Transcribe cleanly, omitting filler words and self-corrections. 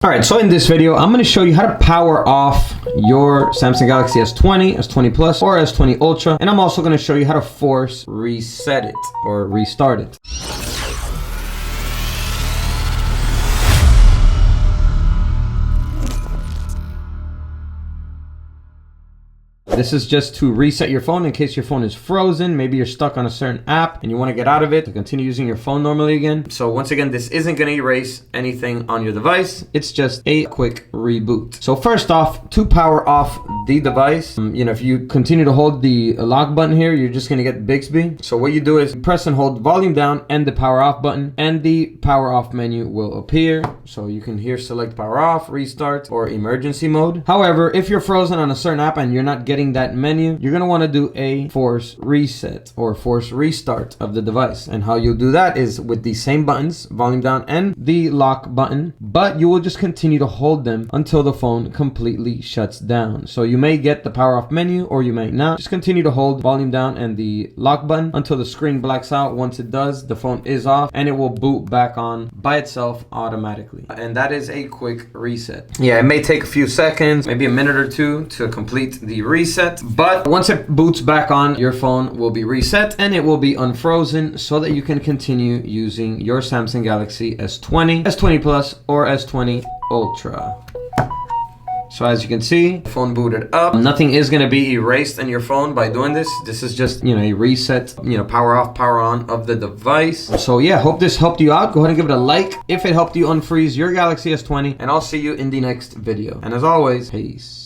Alright, so in this video, I'm going to show you how to power off your Samsung Galaxy S20, S20 Plus, or S20 Ultra, and I'm also going to show you how to force reset it or restart it. This is just to reset your phone in case your phone is frozen. Maybe you're stuck on a certain app and you want to get out of it to continue using your phone normally again. So once again, this isn't going to erase anything on your device. It's just a quick reboot. So first off, to power off the device, if you continue to hold the lock button here, you're just going to get Bixby. So what you do is you press and hold volume down and the power off button, and the power off menu will appear. So you can here select power off, restart, or emergency mode. However, if you're frozen on a certain app and you're not getting that menu, you're going to want to do a force reset or force restart of the device. And how you'll do that is with the same buttons, volume down and the lock button, but you will just continue to hold them until the phone completely shuts down. So you may get the power off menu or you may not. Just continue to hold volume down and the lock button until the screen blacks out. Once it does, the phone is off and it will boot back on by itself automatically. And that is a quick reset. Yeah, it may take a few seconds, maybe a minute or two to complete the reset, but once it boots back on, your phone will be reset and it will be unfrozen so that you can continue using your Samsung Galaxy S20, S20 Plus, or S20 Ultra. So as you can see, the phone booted up. Nothing is going to be erased in your phone by doing this. This is just, a reset, power off, power on of the device. So yeah, hope this helped you out. Go ahead and give it a like if it helped you unfreeze your Galaxy S20, and I'll see you in the next video. And as always, peace.